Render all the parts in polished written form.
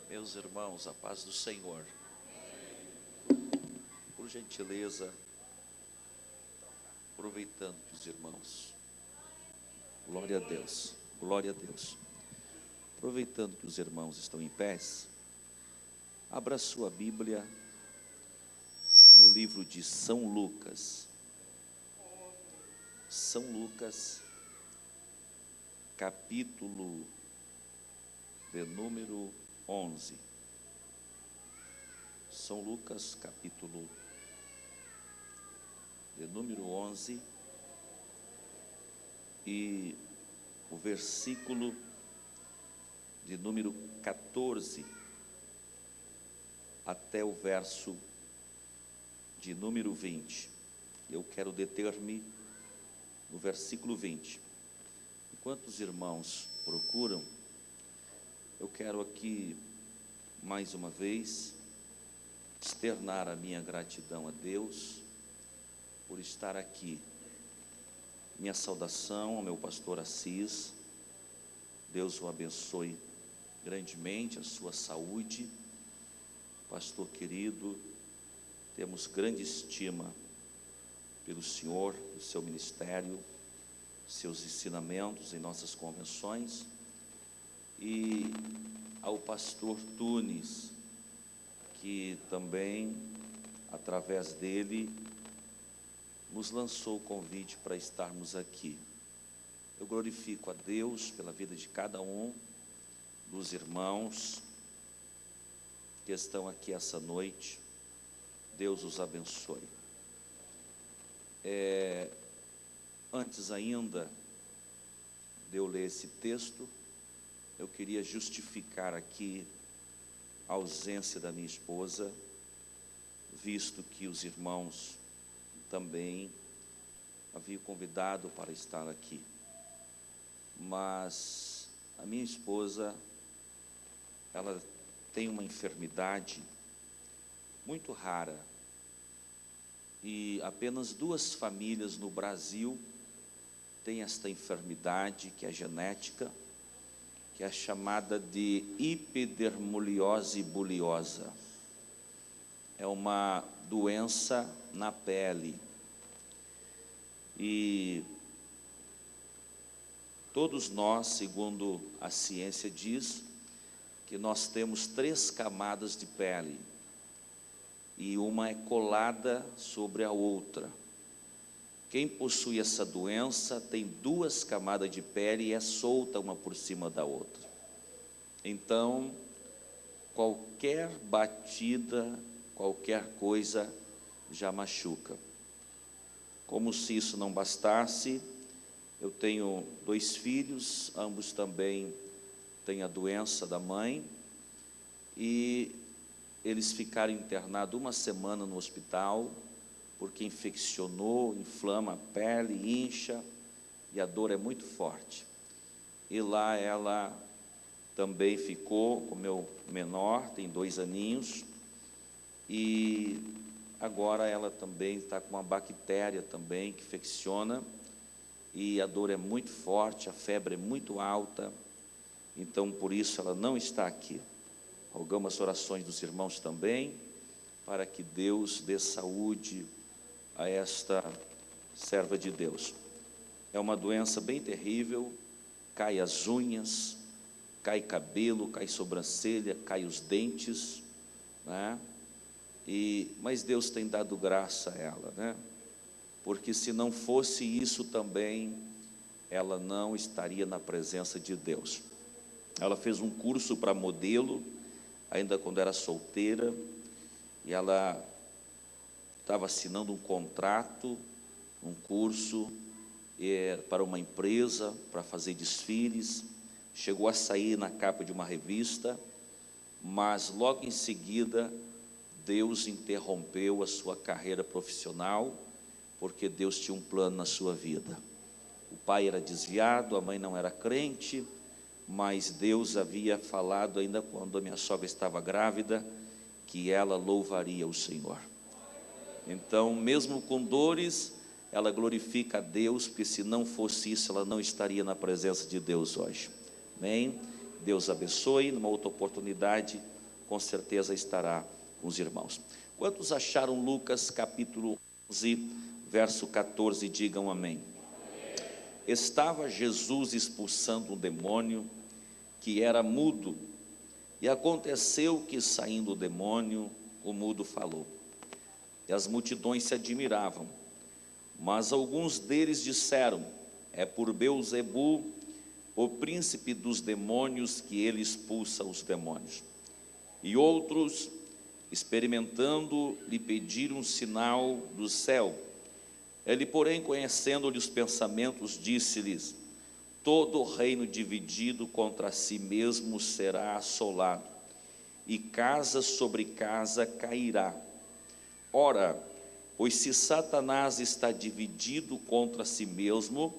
Meus irmãos, a paz do Senhor. Por gentileza, aproveitando que os irmãos, glória a Deus, glória a Deus. Aproveitando que os irmãos estão em pés, abra sua Bíblia no livro de São Lucas. São Lucas, capítulo de número 11. São Lucas, capítulo de número 11, e o versículo de número 14 até o verso de número 20. Eu quero deter-me no versículo 20. Enquanto os irmãos procuram, eu quero aqui, mais uma vez, externar a minha gratidão a Deus por estar aqui. Minha saudação ao meu pastor Assis. Deus o abençoe grandemente, a sua saúde. Pastor querido, temos grande estima pelo senhor, pelo seu ministério, seus ensinamentos em nossas convenções. E ao pastor Tunes, que também, através dele, nos lançou o convite para estarmos aqui. Eu glorifico a Deus pela vida de cada um dos irmãos que estão aqui essa noite. Deus os abençoe. Antes ainda de eu ler esse texto, eu queria justificar aqui a ausência da minha esposa, visto que os irmãos também haviam convidado para estar aqui. Mas a minha esposa, ela tem uma enfermidade muito rara, e apenas 2 famílias no Brasil têm esta enfermidade, que é genética, que é chamada de epidermoliose bulhosa. É uma doença na pele. E todos nós, segundo a ciência diz, que nós temos 3 camadas de pele, e uma é colada sobre a outra. Quem possui essa doença tem 2 camadas de pele e é solta uma por cima da outra. Então, qualquer batida, qualquer coisa já machuca. Como se isso não bastasse, eu tenho 2 filhos, ambos também têm a doença da mãe, e eles ficaram internados 1 semana no hospital, porque infeccionou, inflama a pele, incha, e a dor é muito forte. E lá ela também ficou com o meu menor, tem 2 aninhos, e agora ela também está com uma bactéria também que infecciona, e a dor é muito forte, a febre é muito alta, então por isso ela não está aqui. Rogamos as orações dos irmãos também, para que Deus dê saúde a esta serva de Deus. É uma doença bem terrível, cai as unhas, cai cabelo, cai sobrancelha, cai os dentes, né? Mas Deus tem dado graça a ela, né? Porque se não fosse isso também, ela não estaria na presença de Deus. Ela fez um curso para modelo, ainda quando era solteira, e ela estava assinando um contrato, um curso para uma empresa, para fazer desfiles. Chegou a sair na capa de uma revista, mas logo em seguida Deus interrompeu a sua carreira profissional, porque Deus tinha um plano na sua vida. O pai era desviado, a mãe não era crente, mas Deus havia falado ainda quando a minha sogra estava grávida, que ela louvaria o Senhor. Então, mesmo com dores, ela glorifica a Deus, porque se não fosse isso, ela não estaria na presença de Deus hoje. Amém? Deus abençoe. Numa outra oportunidade, com certeza estará com os irmãos. Quantos acharam Lucas capítulo 11, verso 14? Digam amém. Estava Jesus expulsando um demônio que era mudo, e aconteceu que, saindo o demônio, o mudo falou. E as multidões se admiravam, mas alguns deles disseram: é por Beelzebu, o príncipe dos demônios, que ele expulsa os demônios. E outros, experimentando, lhe pediram um sinal do céu. Ele, porém, conhecendo-lhe os pensamentos, disse-lhes: todo reino dividido contra si mesmo será assolado, e casa sobre casa cairá. Ora, pois se Satanás está dividido contra si mesmo,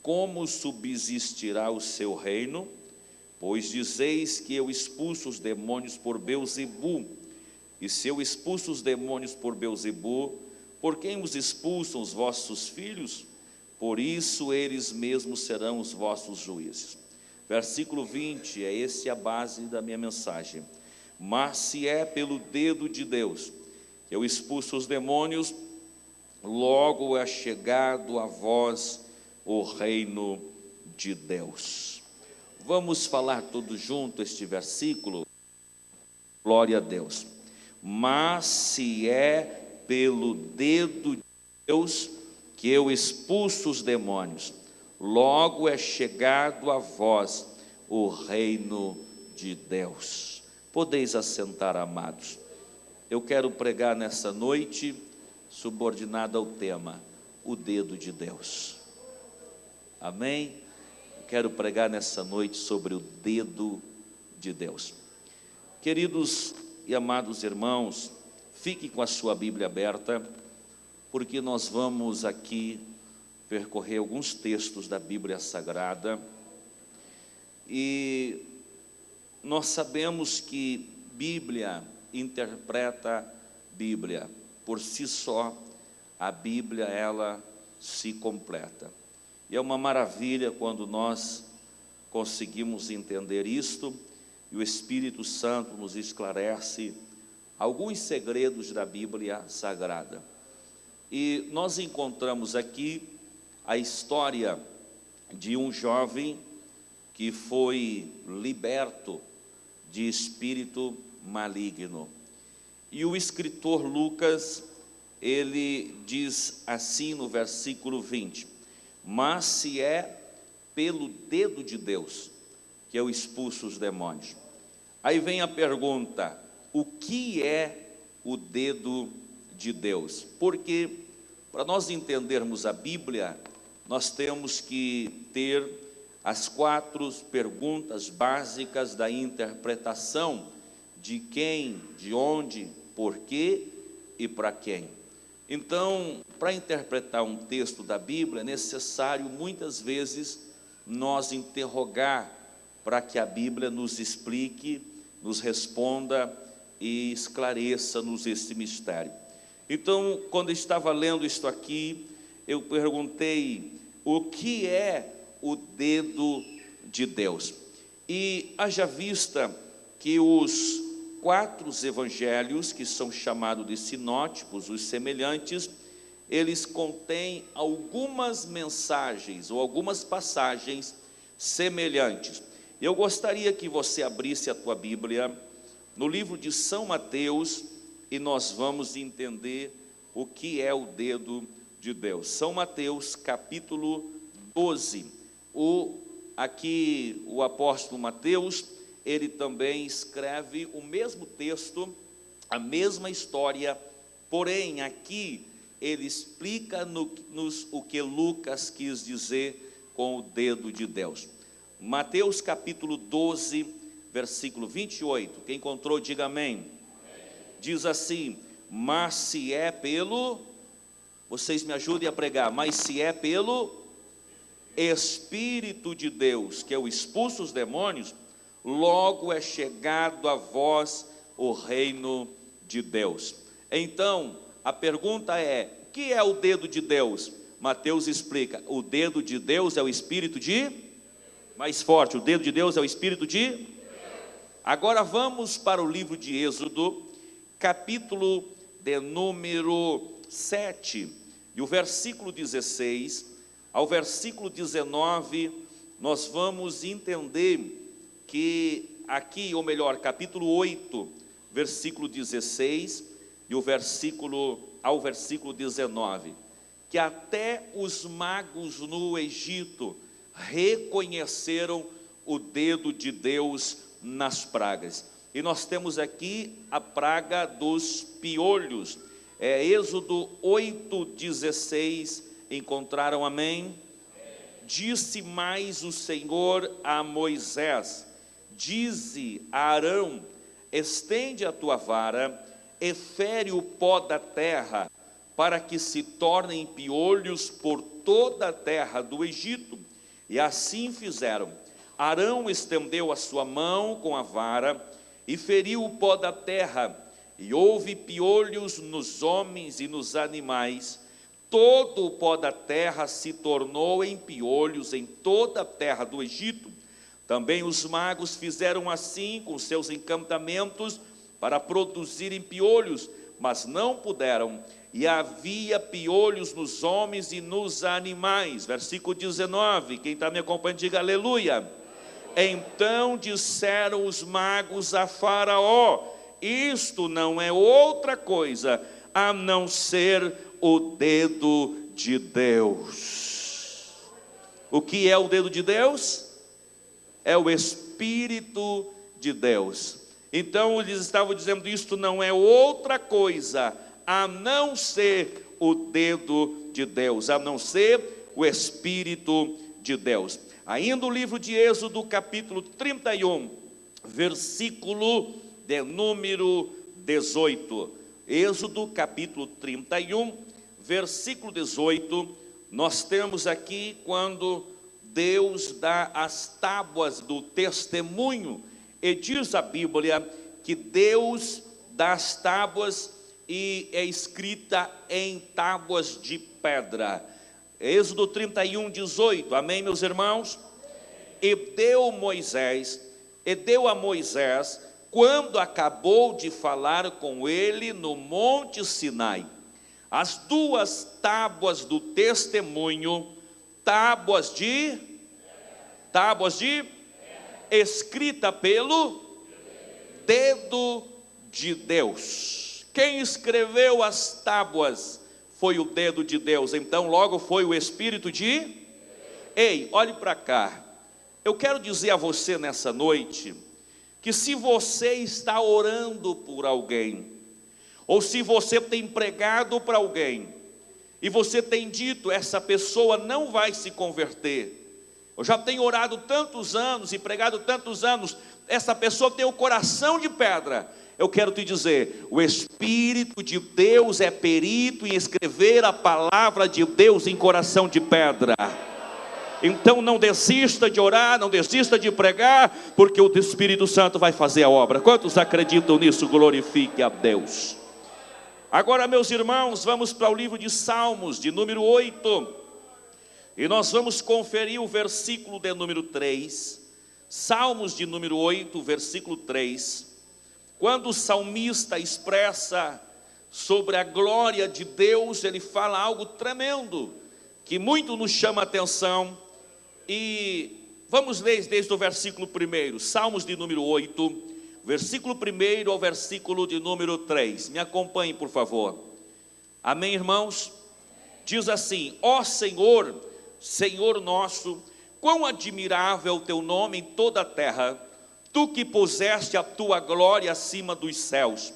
como subsistirá o seu reino? Pois dizeis que eu expulso os demônios por Beelzebu, e se eu expulso os demônios por Beelzebu, por quem os expulsam os vossos filhos? Por isso eles mesmos serão os vossos juízes. Versículo 20, é esse a base da minha mensagem. Mas se é pelo dedo de Deus que eu expulso os demônios, logo é chegado a vós o reino de Deus. Vamos falar todos juntos este versículo? Glória a Deus. Mas se é pelo dedo de Deus que eu expulso os demônios, logo é chegado a vós o reino de Deus. Podeis assentar, amados. Eu quero pregar nessa noite, subordinado ao tema, o dedo de Deus. Amém? Eu quero pregar nessa noite sobre o dedo de Deus. Queridos e amados irmãos, fiquem com a sua Bíblia aberta, porque nós vamos aqui percorrer alguns textos da Bíblia Sagrada, e nós sabemos que Bíblia interpreta Bíblia, por si só, a Bíblia ela se completa, e é uma maravilha quando nós conseguimos entender isto, e o Espírito Santo nos esclarece alguns segredos da Bíblia Sagrada. E nós encontramos aqui a história de um jovem que foi liberto de espírito maligno. E o escritor Lucas, ele diz assim no versículo 20: mas se é pelo dedo de Deus que eu expulso os demônios. Aí vem a pergunta: o que é o dedo de Deus? Porque para nós entendermos a Bíblia, nós temos que ter as 4 perguntas básicas da interpretação de quem, de onde, por quê e para quem. Então, para interpretar um texto da Bíblia, é necessário muitas vezes nós interrogar para que a Bíblia nos explique, nos responda e esclareça-nos esse mistério. Então, quando eu estava lendo isto aqui, eu perguntei: o que é o dedo de Deus? E haja vista que os 4 evangelhos, que são chamados de sinóticos, os semelhantes, eles contêm algumas mensagens ou algumas passagens semelhantes. Eu gostaria que você abrisse a tua Bíblia no livro de São Mateus, e nós vamos entender o que é o dedo de Deus. São Mateus capítulo 12. Aqui o apóstolo Mateus, ele também escreve o mesmo texto, a mesma história, porém aqui ele explica o que Lucas quis dizer com o dedo de Deus. Mateus capítulo 12, versículo 28, quem encontrou diga amém. Diz assim: mas se é pelo, vocês me ajudem a pregar, mas se é pelo Espírito de Deus que eu expulso os demônios, logo é chegado a vós o reino de Deus. Então, a pergunta é: o que é o dedo de Deus? Mateus explica: o dedo de Deus é o Espírito de, mais forte, o dedo de Deus é o Espírito de, Agora vamos para o livro de Êxodo, capítulo de número 7, e o versículo 16 ao versículo 19, nós vamos entender que aqui, ou melhor, capítulo 8, versículo 16 e ao versículo 19, que até os magos no Egito reconheceram o dedo de Deus nas pragas. E nós temos aqui a praga dos piolhos. Êxodo 8:16, encontraram, amém? Disse mais o Senhor a Moisés: dize a Arão, estende a tua vara e fere o pó da terra, para que se tornem piolhos por toda a terra do Egito. E assim fizeram. Arão estendeu a sua mão com a vara e feriu o pó da terra, e houve piolhos nos homens e nos animais. Todo o pó da terra se tornou em piolhos em toda a terra do Egito. Também os magos fizeram assim com seus encantamentos para produzirem piolhos, mas não puderam, e havia piolhos nos homens e nos animais. Versículo 19, quem está me acompanhando, diga aleluia. Então disseram os magos a Faraó: isto não é outra coisa a não ser o dedo de Deus. O que é o dedo de Deus? É o Espírito de Deus. Então eles estavam dizendo: isto não é outra coisa a não ser o dedo de Deus, a não ser o Espírito de Deus. Ainda o livro de Êxodo, capítulo 31, versículo de número 18. Êxodo, capítulo 31, versículo 18, nós temos aqui quando Deus dá as tábuas do testemunho, e diz a Bíblia que Deus dá as tábuas e é escrita em tábuas de pedra. Êxodo 31, 18, amém, meus irmãos? E deu a Moisés, quando acabou de falar com ele no monte Sinai, as duas tábuas do testemunho, tábuas de escrita pelo dedo de Deus. Quem escreveu as tábuas foi o dedo de Deus, então logo foi o Espírito de... Ei, olhe para cá, eu quero dizer a você nessa noite, que se você está orando por alguém, ou se você tem pregado para alguém, e você tem dito, essa pessoa não vai se converter, eu já tenho orado tantos anos e pregado tantos anos, essa pessoa tem o coração de pedra. Eu quero te dizer, o Espírito de Deus é perito em escrever a palavra de Deus em coração de pedra. Então não desista de orar, não desista de pregar, porque o Espírito Santo vai fazer a obra. Quantos acreditam nisso? Glorifique a Deus. Agora, meus irmãos, vamos para o livro de Salmos, de número 8, e nós vamos conferir o versículo de número 3, Salmos de número 8, versículo 3, quando o salmista expressa sobre a glória de Deus, ele fala algo tremendo, que muito nos chama a atenção, e vamos ler desde o versículo 1, Salmos de número 8, versículo 1 ao versículo de número 3, me acompanhe por favor, amém, irmãos? Diz assim: ó Senhor, Senhor nosso, quão admirável o teu nome em toda a terra, tu que puseste a tua glória acima dos céus,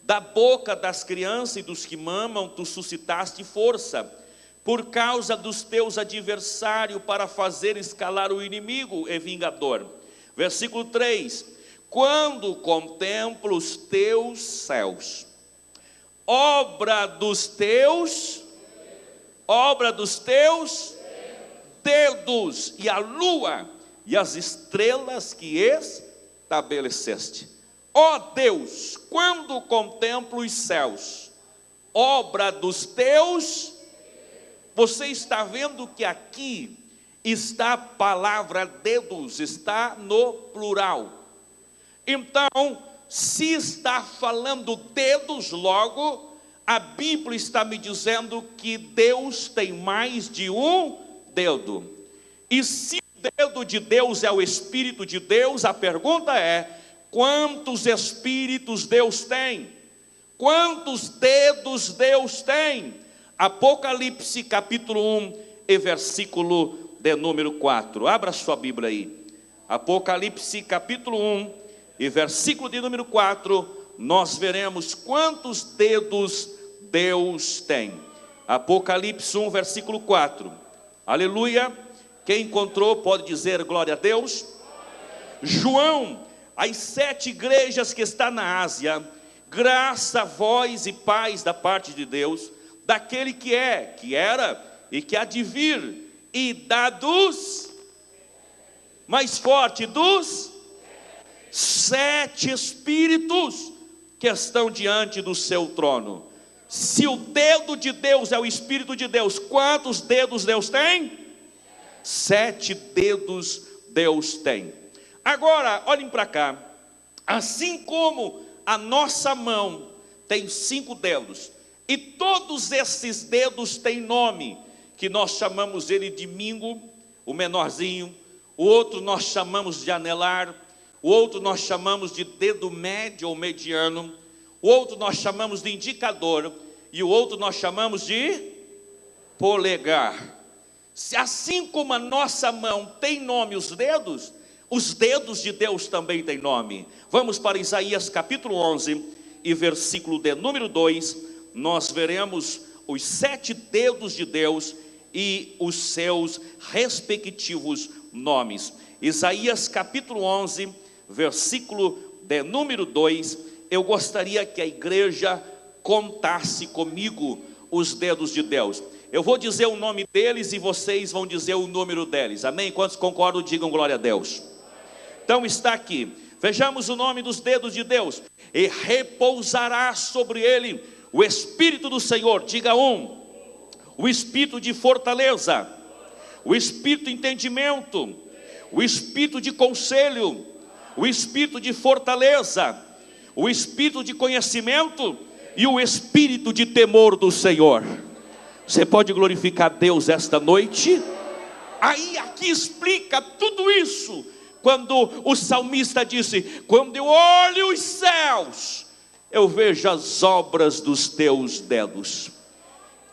da boca das crianças e dos que mamam, tu suscitaste força, por causa dos teus adversários, para fazer escalar o inimigo e vingador. Versículo 3, quando contemplo os teus céus, obra dos teus dedos, e a lua e as estrelas que estabeleceste. Ó Deus, quando contemplo os céus, obra dos teus, você está vendo que aqui está a palavra dedos, está no plural. Então, se está falando dedos, logo, a Bíblia está me dizendo que Deus tem mais de um dedo. E se o dedo de Deus é o Espírito de Deus, a pergunta é: quantos Espíritos Deus tem? Quantos dedos Deus tem? Apocalipse capítulo 1 e versículo de número 4. Abra sua Bíblia aí. Apocalipse capítulo 1 e versículo de número 4. Nós veremos quantos dedos Deus tem. Apocalipse 1, versículo 4. Aleluia. Quem encontrou pode dizer glória a Deus. João, as 7 igrejas que está na Ásia, graça, voz e paz da parte de Deus, daquele que é, que era e que há de vir, e da dos, mais forte, dos 7 Espíritos que estão diante do seu trono. Se o dedo de Deus é o Espírito de Deus, quantos dedos Deus tem? 7 dedos Deus tem. Agora, olhem para cá. Assim como a nossa mão tem 5 dedos, e todos esses dedos têm nome, que nós chamamos ele de mingo, o menorzinho, o outro nós chamamos de anelar, o outro nós chamamos de dedo médio ou mediano, o outro nós chamamos de indicador, e o outro nós chamamos de polegar. Assim como a nossa mão tem nome, os dedos de Deus também têm nome. Vamos para Isaías capítulo 11 e versículo de número 2. Nós veremos os 7 dedos de Deus e os seus respectivos nomes. Isaías capítulo 11, versículo de número 2. Eu gostaria que a igreja contasse comigo os dedos de Deus. Eu vou dizer o nome deles e vocês vão dizer o número deles. Amém? Quantos concordam, digam glória a Deus. Então está aqui. Vejamos o nome dos dedos de Deus. E repousará sobre ele o Espírito do Senhor. Diga um. O Espírito de fortaleza, o Espírito de entendimento, o Espírito de conselho, o Espírito de fortaleza, o Espírito de conhecimento e o Espírito de temor do Senhor. Você pode glorificar Deus esta noite? Aí aqui explica tudo isso, quando o salmista disse: quando eu olho os céus, eu vejo as obras dos teus dedos.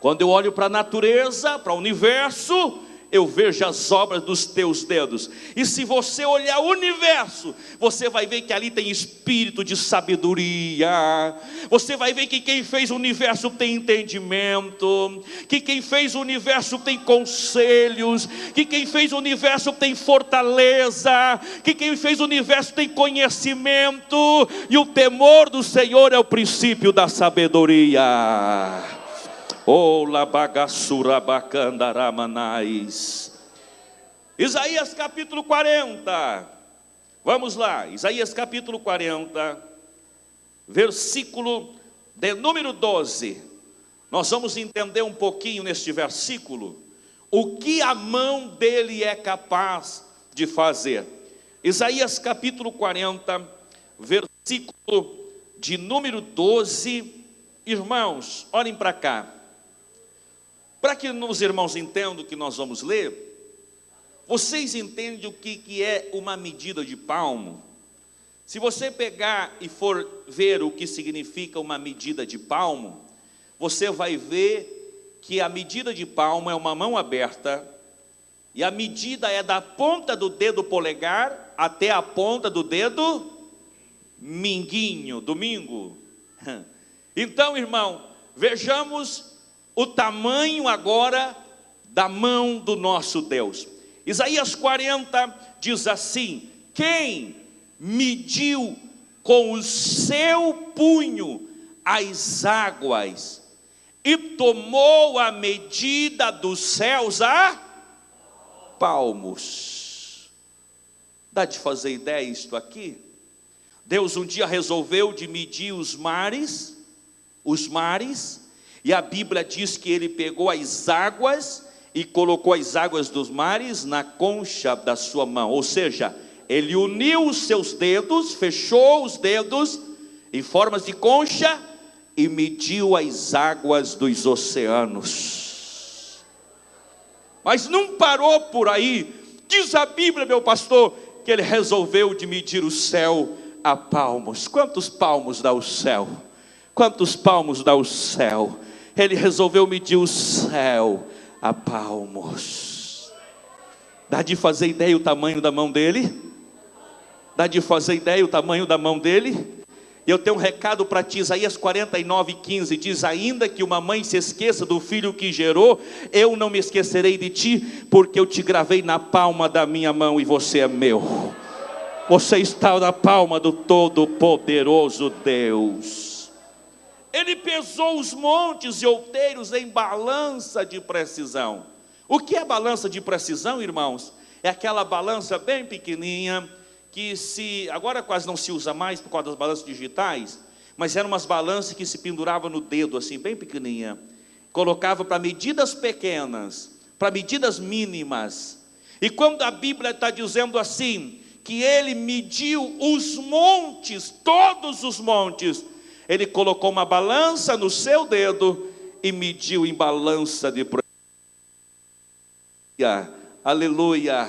Quando eu olho para a natureza, para o universo, eu vejo as obras dos teus dedos. E se você olhar o universo, você vai ver que ali tem espírito de sabedoria. Você vai ver que quem fez o universo tem entendimento, que quem fez o universo tem conselhos, que quem fez o universo tem fortaleza, que quem fez o universo tem conhecimento. E o temor do Senhor é o princípio da sabedoria. Oh, labagassurabacandaраmanais. Isaías capítulo 40. Vamos lá, Isaías capítulo 40, versículo de número 12. Nós vamos entender um pouquinho neste versículo o que a mão dele é capaz de fazer. Isaías capítulo 40, versículo de número 12. Irmãos, olhem para cá. Para que os irmãos entendam o que nós vamos ler, vocês entendem o que é uma medida de palmo? Se você pegar e for ver o que significa uma medida de palmo, você vai ver que a medida de palmo é uma mão aberta, e a medida é da ponta do dedo polegar até a ponta do dedo minguinho, domingo. Então, irmão, vejamos o tamanho agora da mão do nosso Deus. Isaías 40 diz assim: quem mediu com o seu punho as águas e tomou a medida dos céus a palmos. Dá de fazer ideia isto aqui? Deus um dia resolveu de medir os mares, e a Bíblia diz que ele pegou as águas e colocou as águas dos mares na concha da sua mão, ou seja, ele uniu os seus dedos, fechou os dedos em formas de concha e mediu as águas dos oceanos. Mas não parou por aí. Diz a Bíblia, meu pastor, que ele resolveu de medir o céu a palmos. Quantos palmos dá o céu? Quantos palmos dá o céu? Ele resolveu medir o céu a palmos. Dá de fazer ideia o tamanho da mão dele? Dá de fazer ideia o tamanho da mão dele? E eu tenho um recado para ti. Isaías 49:15 diz: ainda que uma mãe se esqueça do filho que gerou, eu não me esquecerei de ti, porque eu te gravei na palma da minha mão e você é meu. Você está na palma do Todo-Poderoso Deus. Ele pesou os montes e outeiros em balança de precisão. O que é balança de precisão, irmãos? É aquela balança bem pequenininha, que agora quase não se usa mais por causa das balanças digitais, mas eram umas balanças que se penduravam no dedo, assim, bem pequenininha. Colocava para medidas pequenas, para medidas mínimas. E quando a Bíblia está dizendo assim, que ele mediu os montes, todos os montes, ele colocou uma balança no seu dedo e mediu em balança de precisão. Aleluia.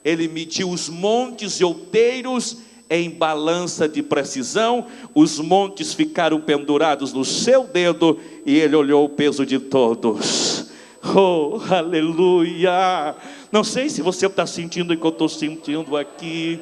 Ele mediu os montes e outeiros em balança de precisão. Os montes ficaram pendurados no seu dedo e ele olhou o peso de todos. Oh, aleluia. Não sei se você está sentindo o que eu estou sentindo aqui.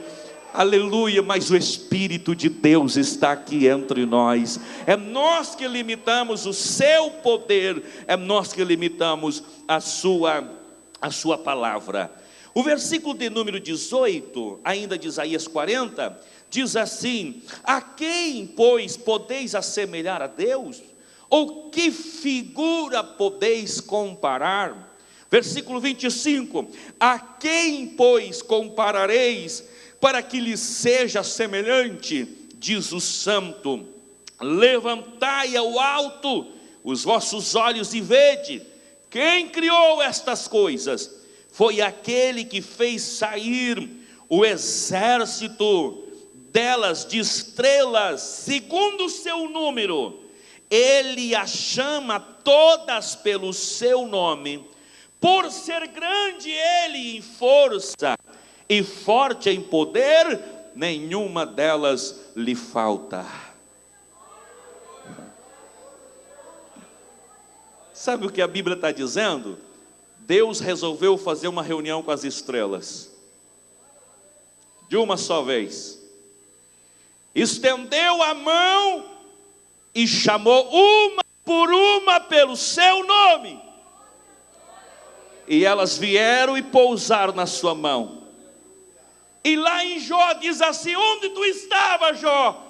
Aleluia, mas o Espírito de Deus está aqui entre nós. É nós que limitamos o seu poder, é nós que limitamos a sua palavra. O versículo de número 18, ainda de Isaías 40, diz assim: a quem, pois, podeis assemelhar a Deus? Ou que figura podeis comparar? Versículo 25, a quem, pois, comparareis para que lhe seja semelhante? Diz o santo: levantai ao alto os vossos olhos e vede, quem criou estas coisas? Foi aquele que fez sair o exército delas de estrelas, segundo o seu número. Ele as chama todas pelo seu nome. Por ser grande ele em força e forte em poder, nenhuma delas lhe falta. Sabe o que a Bíblia está dizendo? Deus resolveu fazer uma reunião com as estrelas, de uma só vez. Estendeu a mão e chamou uma por uma pelo seu nome. E elas vieram e pousaram na sua mão. E lá em Jó diz assim: onde tu estava, Jó?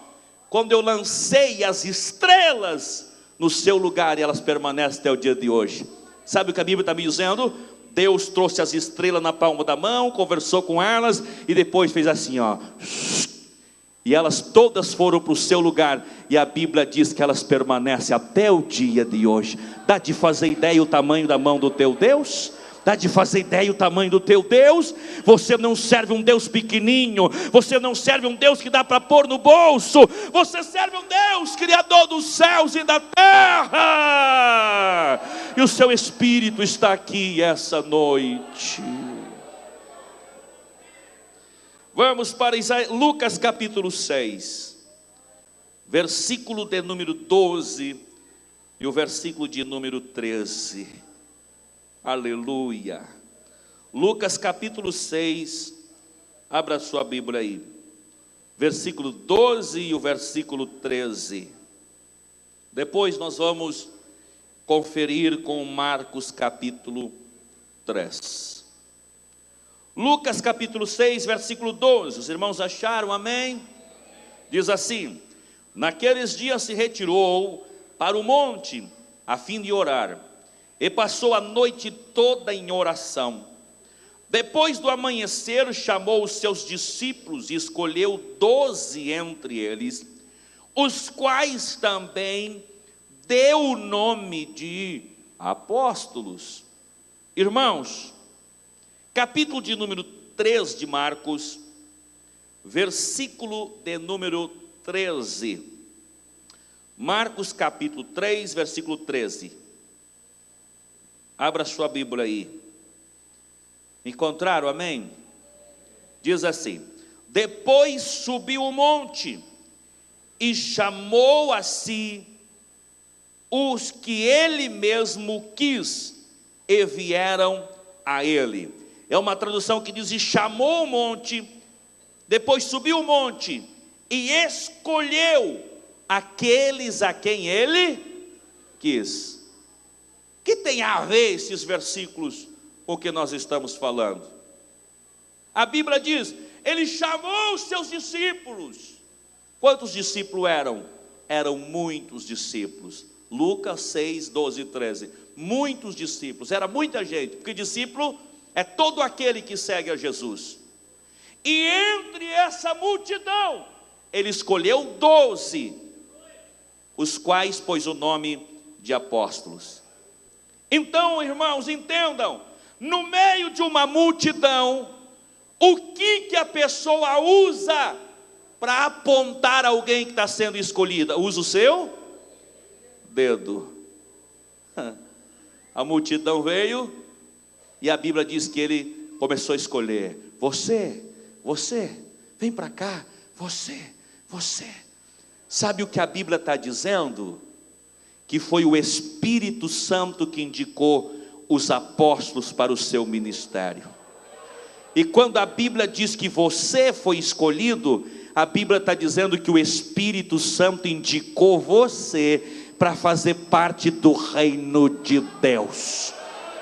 Quando eu lancei as estrelas no seu lugar, e elas permanecem até o dia de hoje. Sabe o que a Bíblia está me dizendo? Deus trouxe as estrelas na palma da mão, conversou com elas, e depois fez assim, ó. E elas todas foram para o seu lugar, e a Bíblia diz que elas permanecem até o dia de hoje. Dá de fazer ideia o tamanho da mão do teu Deus? Dá de fazer ideia o tamanho do teu Deus? Você não serve um Deus pequenininho, você não serve um Deus que dá para pôr no bolso, você serve um Deus criador dos céus e da terra, e o seu Espírito está aqui essa noite. Vamos para Lucas capítulo 6, versículo de número 12 e o versículo de número 13. Aleluia. Lucas capítulo 6, abra sua Bíblia aí, versículo 12 e o versículo 13. Depois nós vamos conferir com Marcos capítulo 3. Lucas capítulo 6, versículo 12. Os irmãos acharam, amém? Diz assim: naqueles dias se retirou para o monte a fim de orar, e passou a noite toda em oração. Depois do amanhecer, chamou os seus discípulos e escolheu 12 entre eles, os quais também deu o nome de apóstolos. Irmãos, capítulo de número 3 de Marcos versículo de número 13. Marcos capítulo 3, versículo 13. Abra sua Bíblia aí. Encontraram, amém? Diz assim: depois subiu o monte e chamou a si os que ele mesmo quis, e vieram a ele. É uma tradução que diz: e chamou o monte, depois subiu o monte e escolheu aqueles a quem ele quis. O que tem a ver esses versículos com o que nós estamos falando? A Bíblia diz: ele chamou os seus discípulos. Quantos discípulos eram? Eram muitos discípulos. Lucas 6, 12 e 13. Muitos discípulos, era muita gente, porque discípulo é todo aquele que segue a Jesus. E entre essa multidão, ele escolheu 12, os quais pôs o nome de apóstolos. Então, irmãos, entendam, no meio de uma multidão, o que a pessoa usa para apontar alguém que está sendo escolhida? Usa o seu dedo. A multidão veio e a Bíblia diz que ele começou a escolher. Você, vem para cá, você. Sabe o que a Bíblia está dizendo? Que foi o Espírito Santo que indicou os apóstolos para o seu ministério. E quando a Bíblia diz que você foi escolhido, a Bíblia está dizendo que o Espírito Santo indicou você para fazer parte do reino de Deus.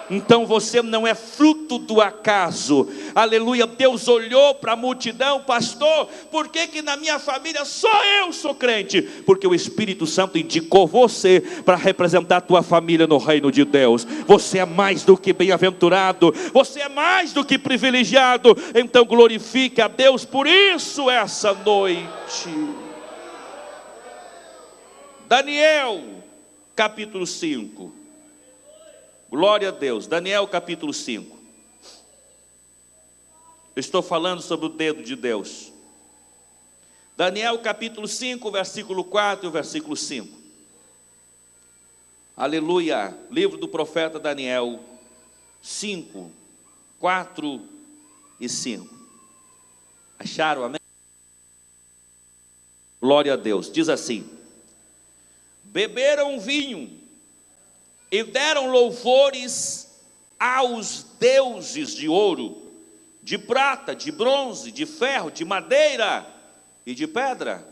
Então você não é fruto do acaso, aleluia. Deus olhou para a multidão: pastor, por que na minha família só eu sou crente? Porque o Espírito Santo indicou você para representar a tua família no reino de Deus. Você é mais do que bem-aventurado, você é mais do que privilegiado. Então glorifique a Deus por isso essa noite. Daniel capítulo 5. Glória a Deus. Daniel capítulo 5. Eu estou falando sobre o dedo de Deus. Daniel capítulo 5, versículo 4 e o versículo 5. Aleluia. Livro do profeta Daniel 5, 4 e 5. Acharam, amém? Glória a Deus. Diz assim: beberam vinho e deram louvores aos deuses de ouro, de prata, de bronze, de ferro, de madeira e de pedra.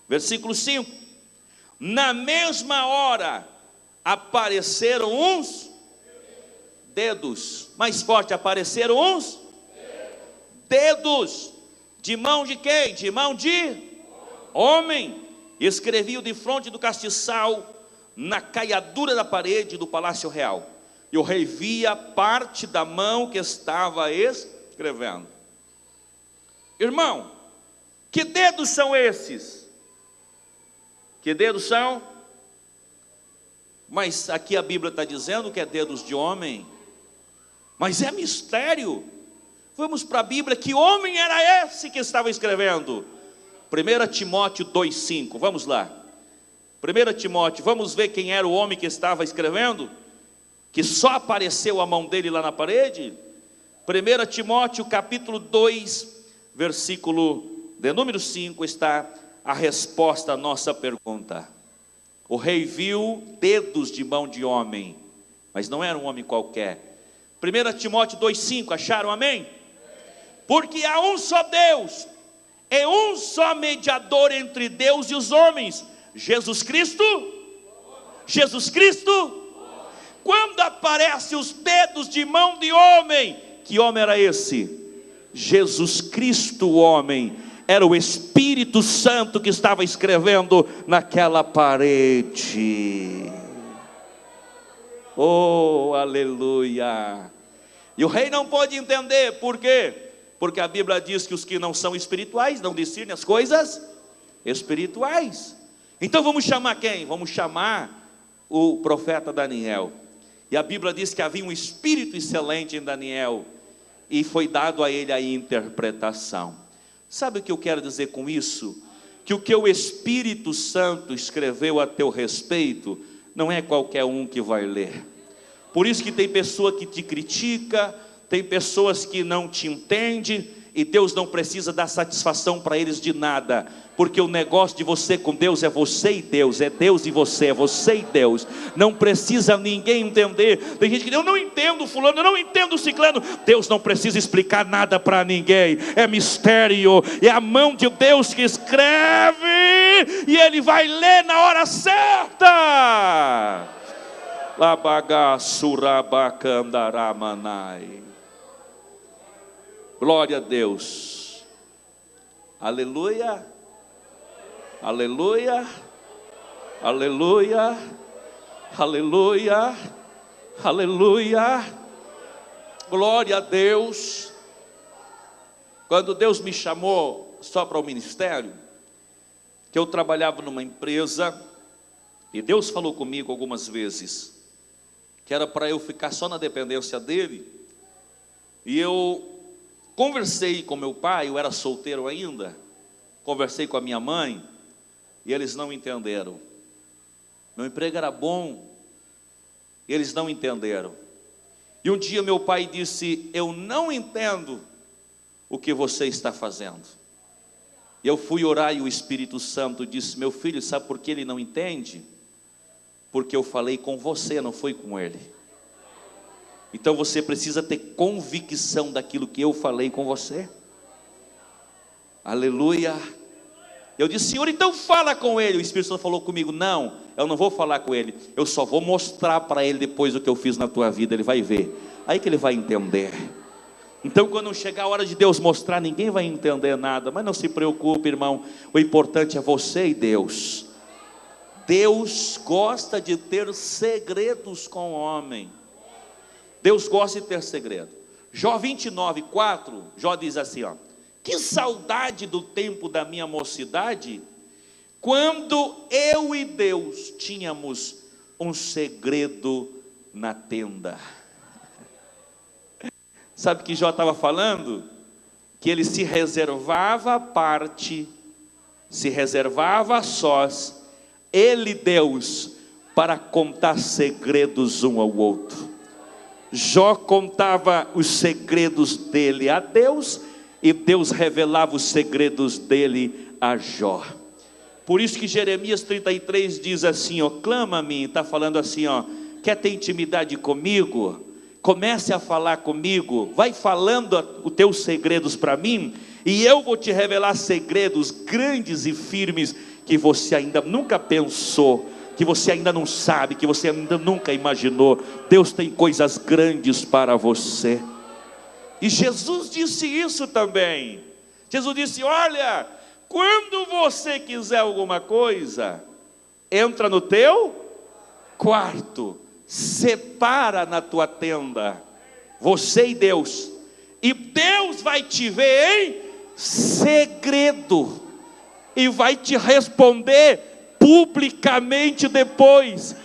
Versículo 5. Na mesma hora apareceram uns dedos. Mais forte: apareceram uns dedos. De mão de quem? De mão de homem. Escreviam de fronte do castiçal, na caiadura da parede do palácio real. E o rei via parte da mão que estava escrevendo. Irmão, que dedos são esses? Que dedos são? Mas aqui a Bíblia está dizendo que é dedos de homem. Mas é mistério. Vamos para a Bíblia. Que homem era esse que estava escrevendo? 1 Timóteo 2,5. Vamos lá. 1 Timóteo, vamos ver quem era o homem que estava escrevendo, que só apareceu a mão dele lá na parede. 1 Timóteo capítulo 2, versículo de número 5, está a resposta à nossa pergunta. O rei viu dedos de mão de homem, mas não era um homem qualquer. 1 Timóteo 2,5, acharam, amém? Porque há um só Deus, e um só mediador entre Deus e os homens, Jesus Cristo. Jesus Cristo. Quando aparecem os dedos de mão de homem, que homem era esse? Jesus Cristo, o homem. Era o Espírito Santo que estava escrevendo naquela parede. Oh, aleluia. E o rei não pode entender, por quê? Porque a Bíblia diz que os que não são espirituais não discernem as coisas espirituais. Então vamos chamar quem? Vamos chamar o profeta Daniel. E a Bíblia diz que havia um espírito excelente em Daniel, e foi dado a ele a interpretação. Sabe o que eu quero dizer com isso? Que o que o Espírito Santo escreveu a teu respeito, não é qualquer um que vai ler. Por isso que tem pessoa que te critica, tem pessoas que não te entendem, e Deus não precisa dar satisfação para eles de nada, porque o negócio de você com Deus é você e Deus, é Deus e você, é você e Deus. Não precisa ninguém entender. Tem gente que diz, eu não entendo fulano, eu não entendo ciclano. Deus não precisa explicar nada para ninguém, é mistério, é a mão de Deus que escreve, e Ele vai ler na hora certa. Labagassurabacandaраmanai. Glória a Deus. Aleluia. Aleluia. Aleluia. Aleluia. Aleluia. Glória a Deus. Quando Deus me chamou só para o ministério, que eu trabalhava numa empresa, e Deus falou comigo algumas vezes, que era para eu ficar só na dependência dEle, e eu conversei com meu pai, eu era solteiro ainda, conversei com a minha mãe, e eles não entenderam. Meu emprego era bom, e eles não entenderam. E um dia meu pai disse, eu não entendo o que você está fazendo. E eu fui orar e o Espírito Santo disse, meu filho, sabe por que ele não entende? Porque eu falei com você, não foi com ele. Então você precisa ter convicção daquilo que eu falei com você. Aleluia. Eu disse, Senhor, então fala com ele. O Espírito Santo falou comigo, não, eu não vou falar com ele, eu só vou mostrar para ele depois o que eu fiz na tua vida. Ele vai ver, aí que ele vai entender. Então quando chegar a hora de Deus mostrar, ninguém vai entender nada. Mas não se preocupe, irmão, o importante é você e Deus. Deus gosta de ter segredos com o homem. Deus gosta de ter segredo. Jó 29, 4, Jó diz assim, ó, que saudade do tempo da minha mocidade, quando eu e Deus tínhamos um segredo na tenda. Sabe que Jó estava falando? Que ele se reservava a parte, se reservava a sós, ele, Deus, para contar segredos um ao outro. Jó contava os segredos dele a Deus, e Deus revelava os segredos dele a Jó. Por isso que Jeremias 33 diz assim, ó, clama a mim, está falando assim, ó, quer ter intimidade comigo? Comece a falar comigo, vai falando os teus segredos para mim, e eu vou te revelar segredos grandes e firmes, que você ainda nunca pensou, que você ainda não sabe, que você ainda nunca imaginou. Deus tem coisas grandes para você. E Jesus disse isso também. Jesus disse, olha, quando você quiser alguma coisa, entra no teu quarto, separa na tua tenda, você e Deus, e Deus vai te ver em segredo, e vai te responder publicamente depois.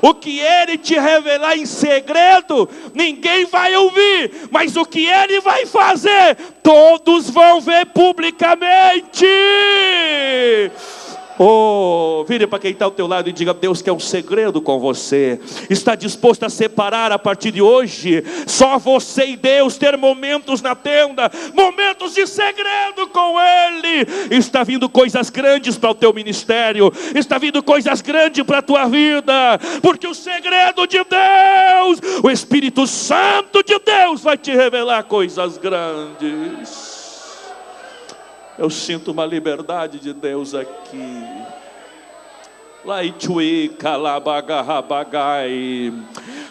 O que Ele te revelar em segredo, ninguém vai ouvir, mas o que Ele vai fazer, todos vão ver publicamente. Oh, vire para quem está ao teu lado e diga, Deus quer um segredo com você. Está disposto a separar a partir de hoje? Só você e Deus ter momentos na tenda, momentos de segredo com Ele. Está vindo coisas grandes para o teu ministério, está vindo coisas grandes para a tua vida, porque o segredo de Deus, o Espírito Santo de Deus vai te revelar coisas grandes. Eu sinto uma liberdade de Deus aqui.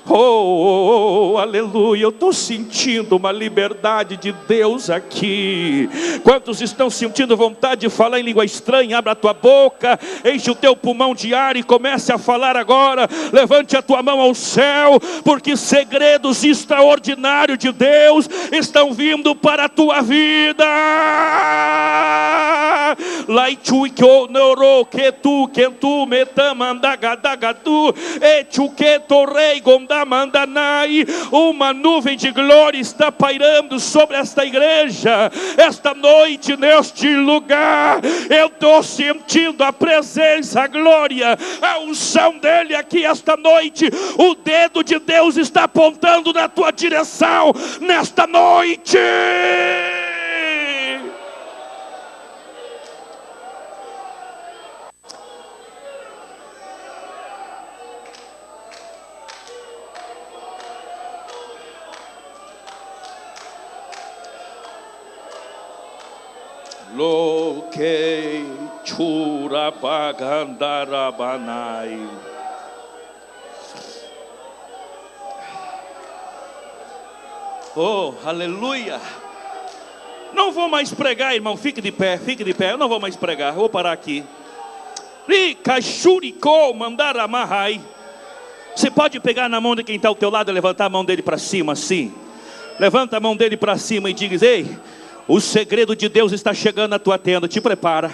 Oh, aleluia, eu estou sentindo uma liberdade de Deus aqui. Quantos estão sentindo vontade de falar em língua estranha? Abra a tua boca, enche o teu pulmão de ar e comece a falar agora. Levante a tua mão ao céu, porque segredos extraordinários de Deus estão vindo para a tua vida. Lai chuikyo noro ketu kentu metamandagadu echuketo rei gondamandanai. Uma nuvem de glória está pairando sobre esta igreja. Esta noite, neste lugar, eu estou sentindo a presença, a glória, a unção dele aqui esta noite. O dedo de Deus está apontando na tua direção nesta noite. Loke churapagandarabanai. Oh, aleluia. Não vou mais pregar, irmão. Fique de pé, fique de pé. Eu não vou mais pregar, vou parar aqui. Você pode pegar na mão de quem está ao teu lado e levantar a mão dele para cima, assim. Levanta a mão dele para cima e diz: ei, o segredo de Deus está chegando na tua tenda, te prepara.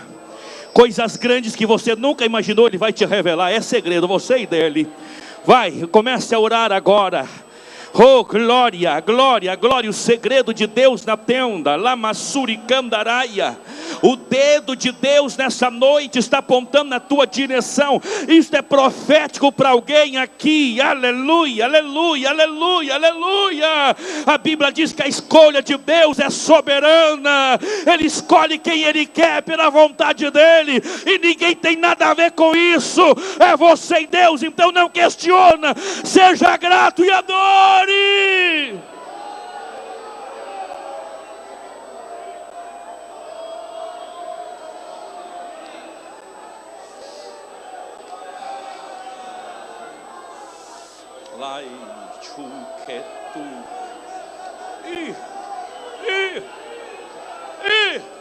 Coisas grandes que você nunca imaginou, Ele vai te revelar. É segredo, você e dele. Vai, comece a orar agora. Oh, glória, glória, glória. O segredo de Deus na tenda. Lamassuri Candaraia. O dedo de Deus nessa noite está apontando na tua direção. Isto é profético para alguém aqui. Aleluia, aleluia, aleluia, aleluia. A Bíblia diz que a escolha de Deus é soberana. Ele escolhe quem Ele quer pela vontade dEle. E ninguém tem nada a ver com isso. É você e Deus. Então não questiona. Seja grato e adore. Lai chuketu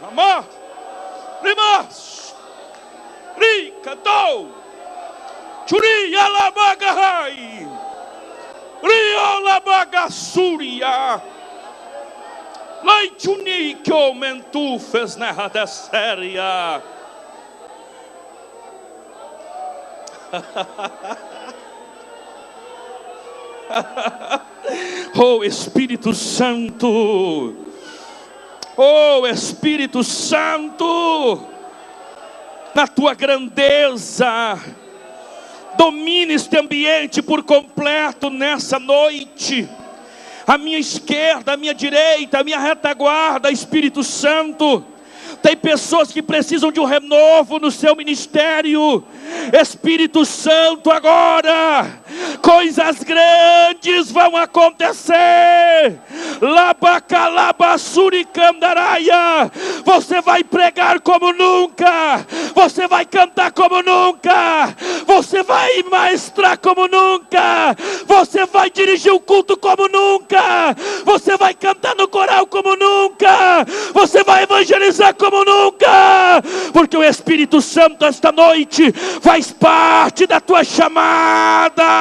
amar rimas rikatou churi alabagahai Riola bagasuria, leituni que o mentu fez na da séria. Oh Espírito Santo, oh Espírito Santo, na tua grandeza. Domine este ambiente por completo nessa noite. A minha esquerda, a minha direita, a minha retaguarda, Espírito Santo. Tem pessoas que precisam de um renovo no seu ministério. Espírito Santo, agora coisas grandes vão acontecer. Labacalabasuricandaraia. Você vai pregar como nunca. Você vai cantar como nunca. Você vai maestrar como nunca. Você vai dirigir o culto como nunca. Você vai cantar no coral como nunca. Você vai evangelizar como nunca. Porque o Espírito Santo esta noite faz parte da tua chamada.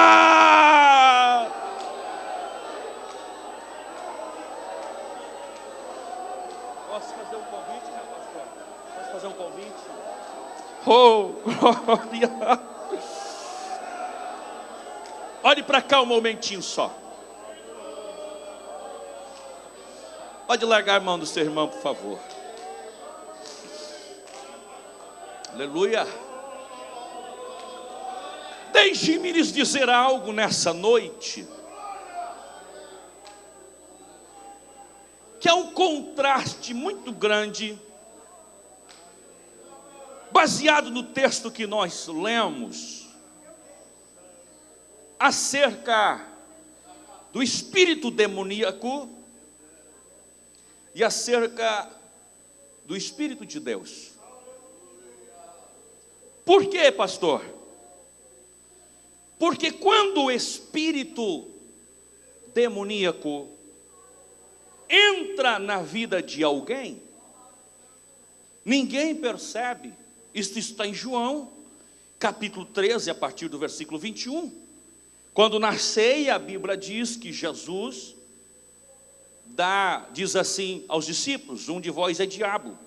Posso fazer um convite, meu pastor? Posso fazer um convite? Oh, glória. Olhe para cá um momentinho só. Pode largar a mão do seu irmão, por favor. Aleluia. Deixe-me lhes dizer algo nessa noite, que é um contraste muito grande, baseado no texto que nós lemos, acerca do espírito demoníaco e acerca do Espírito de Deus. Por quê, pastor? Porque quando o espírito demoníaco entra na vida de alguém, ninguém percebe. Isto está em João, capítulo 13, a partir do versículo 21. Quando na ceia, a Bíblia diz que Jesus diz assim aos discípulos: um de vós é diabo.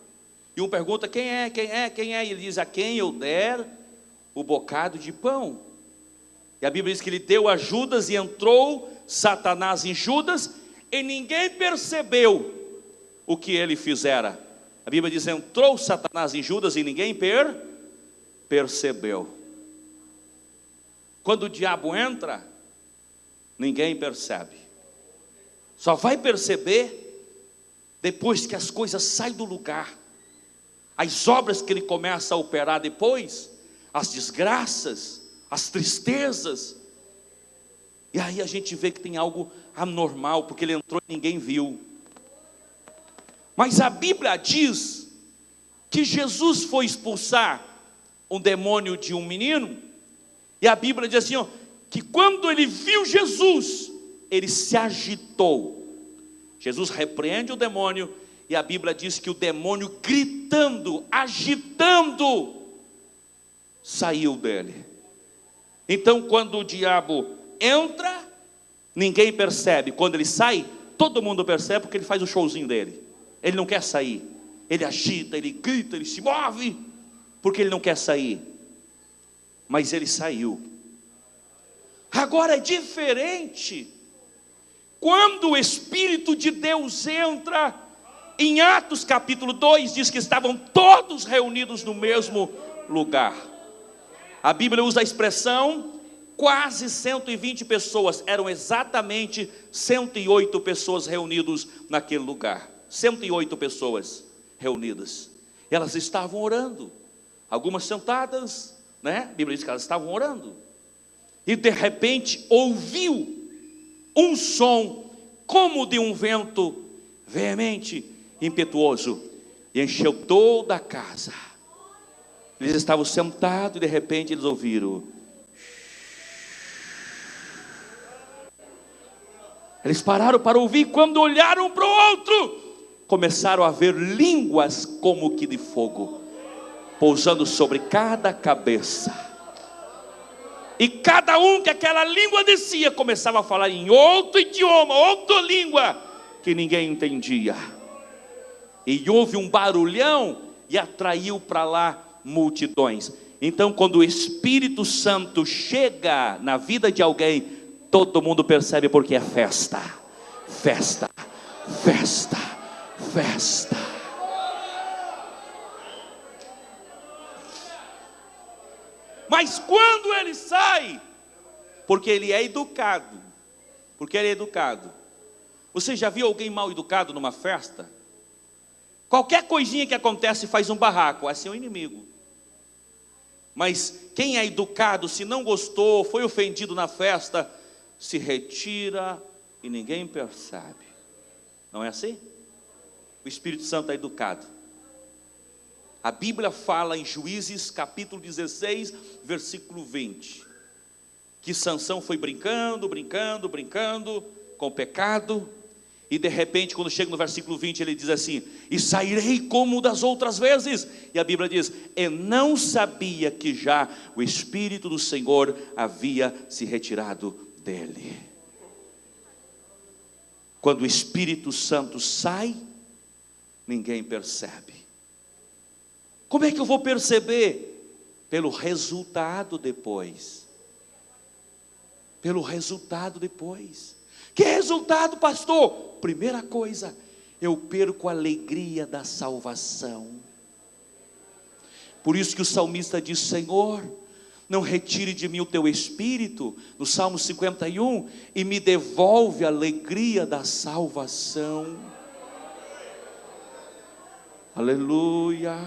E um pergunta: quem é? E ele diz: a quem eu der o bocado de pão. E a Bíblia diz que ele deu a Judas e entrou Satanás em Judas, e ninguém percebeu o que ele fizera. A Bíblia diz: entrou Satanás em Judas e ninguém percebeu. Quando o diabo entra, ninguém percebe. Só vai perceber depois que as coisas saem do lugar. As obras que ele começa a operar depois, as desgraças, as tristezas. E aí a gente vê que tem algo anormal, porque ele entrou e ninguém viu. Mas a Bíblia diz que Jesus foi expulsar um demônio de um menino, e a Bíblia diz assim, ó, que quando ele viu Jesus, ele se agitou. Jesus repreende o demônio, e a Bíblia diz que o demônio, gritando, agitando, saiu dele. Então quando o diabo entra, ninguém percebe. Quando ele sai, todo mundo percebe, porque ele faz o showzinho dele. Ele não quer sair, ele agita, ele grita, ele se move, porque ele não quer sair. Mas ele saiu. Agora é diferente quando o Espírito de Deus entra. Em Atos capítulo 2 diz que estavam todos reunidos no mesmo lugar. A Bíblia usa a expressão quase 120 pessoas. Eram exatamente 108 pessoas reunidas naquele lugar. 108 pessoas reunidas. Elas estavam orando. Algumas sentadas, né? A Bíblia diz que elas estavam orando. E de repente ouviu um som como de um vento veemente, impetuoso, e encheu toda a casa. Eles estavam sentados e de repente eles ouviram. Eles pararam para ouvir. Quando olharam para o outro, começaram a ver línguas como que de fogo, pousando sobre cada cabeça. E cada um que aquela língua descia, começava a falar em outro idioma, outra língua, que ninguém entendia. E houve um barulhão, e atraiu para lá multidões. Então quando o Espírito Santo chega na vida de alguém, todo mundo percebe, porque é festa, festa, festa, festa. Mas quando ele sai, porque ele é educado, Você já viu alguém mal educado numa festa? Qualquer coisinha que acontece faz um barraco, assim é o inimigo. Mas quem é educado, se não gostou, foi ofendido na festa, se retira e ninguém percebe. Não é assim? O Espírito Santo é educado. A Bíblia fala em Juízes capítulo 16, versículo 20, que Sansão foi brincando com o pecado, e de repente quando chega no versículo 20 ele diz assim: e sairei como das outras vezes. E a Bíblia diz: e não sabia que já o Espírito do Senhor havia se retirado dele. Quando o Espírito Santo sai, ninguém percebe. Como é que eu vou perceber? Pelo resultado depois. Pelo resultado depois. Que resultado, pastor? Primeira coisa, eu perco a alegria da salvação. Por isso que o salmista diz: Senhor, não retire de mim o teu Espírito, no Salmo 51, e me devolve a alegria da salvação. Aleluia,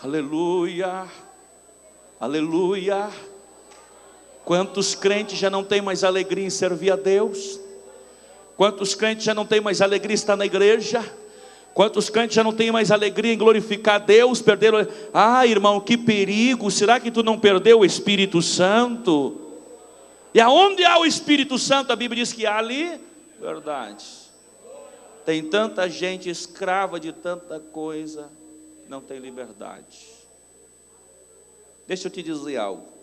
aleluia, aleluia. Quantos crentes já não têm mais alegria em servir a Deus? Quantos crentes já não têm mais alegria em estar na igreja? Quantos crentes já não têm mais alegria em glorificar a Deus? Perderam. Ah, irmão, que perigo! Será que tu não perdeu o Espírito Santo? E aonde há o Espírito Santo, a Bíblia diz que há ali verdade. Tem tanta gente escrava de tanta coisa, não tem liberdade. Deixa eu te dizer algo.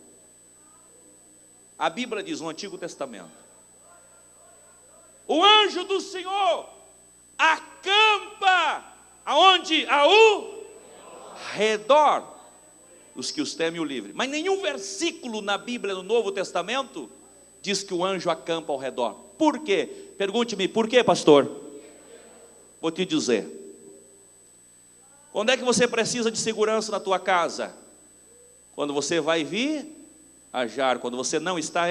A Bíblia diz no Antigo Testamento: o anjo do Senhor acampa Aonde? Ao redor dos que os temem o livre. Mas nenhum versículo na Bíblia, no Novo Testamento, diz que o anjo acampa ao redor. Por quê? Pergunte-me, por quê, pastor? Vou te dizer. Quando é que você precisa de segurança na tua casa? Quando você vai viajar, quando você não está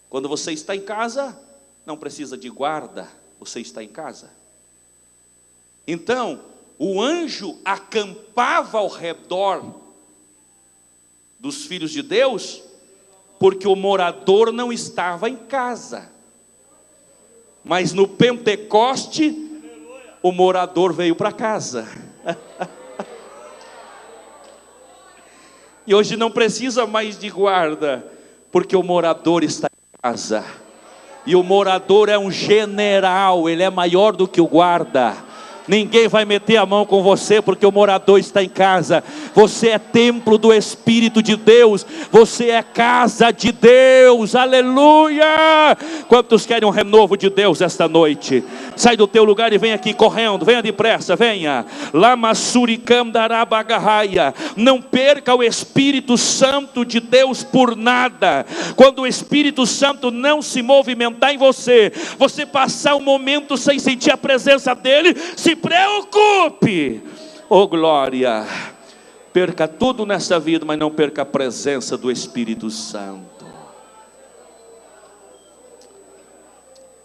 quando você está em casa, não precisa de guarda, você está em casa. Então, o anjo acampava ao redor dos filhos de Deus, porque o morador não estava em casa. Mas no Pentecoste, o morador veio para casa. E hoje não precisa mais de guarda, porque o morador está em casa. E o morador é um general, ele é maior do que o guarda. Ninguém vai meter a mão com você, porque o morador está em casa. Você é templo do Espírito de Deus. Você é casa de Deus. Aleluia! Quantos querem um renovo de Deus esta noite? Sai do teu lugar e vem aqui correndo. Venha depressa, venha. Lama suricandarabagarraia. Não perca o Espírito Santo de Deus por nada. Quando o Espírito Santo não se movimentar em você, você passar um momento sem sentir a presença dele, se preocupe. Oh glória. Perca tudo nessa vida, mas não perca a presença do Espírito Santo.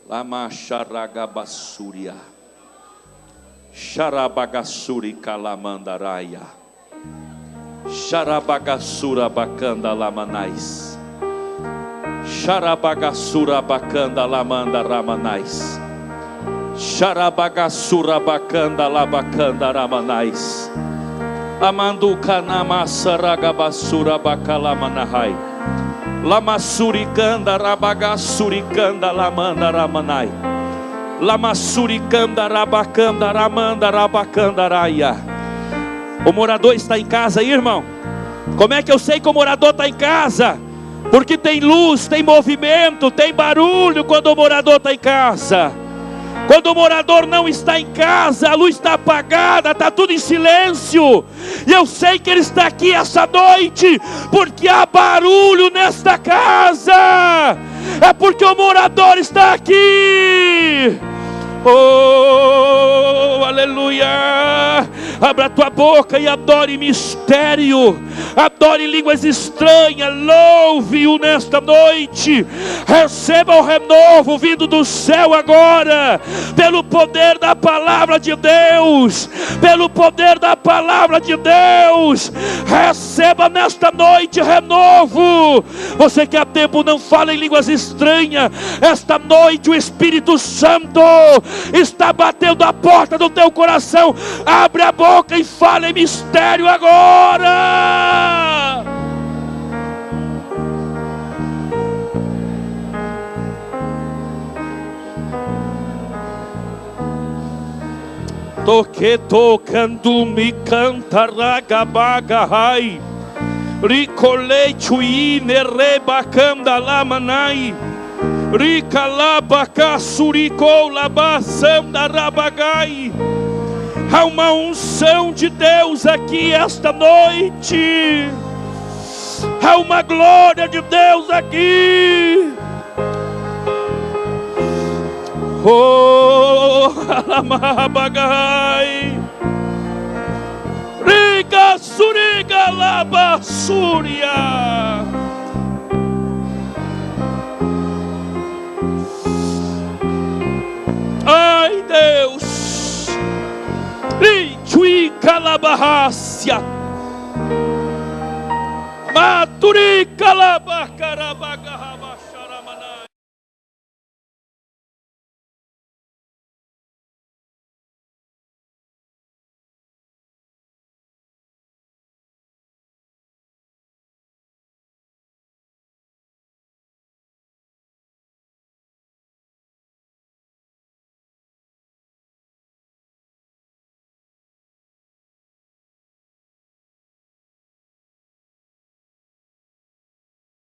Lama charagabassuria. Charabagassuri kalamandaraia. Charabagassura bacanda lamanais. Charabagassura bacanda lamanda ramanais. Charabagassura bacanda labacanda ramanais. Amanduka namassa ragabassura bacalamanahai. Lamassuricanda rabagassuricanda lamanda ramanai. Lamassuricanda rabacanda ramanda rabacanda raia. O morador está em casa aí, irmão? Como é que eu sei que o morador está em casa? Porque tem luz, tem movimento, tem barulho quando o morador está em casa. Quando o morador não está em casa, a luz está apagada, está tudo em silêncio. E eu sei que ele está aqui essa noite, porque há barulho nesta casa. É porque o morador está aqui. Oh, aleluia. Abra a tua boca e adore mistério. Adore línguas estranhas. Louve-o nesta noite. Receba o renovo vindo do céu agora, pelo poder da palavra de Deus. Pelo poder da palavra de Deus. Receba nesta noite renovo. Você que há tempo não fala em línguas estranhas, esta noite o Espírito Santo está batendo a porta do teu coração. Abre a boca e fala em mistério agora. Toque tocando me cantaragabagahai. Ricolei chuine rebacanda lamanai. Há uma unção de Deus aqui esta noite. Há uma glória de Deus aqui. Oh, alamabagai. Riga suriga labassuria. Ai Deus, Rinchi calabarrácia, Maturi calabacarabagarraba.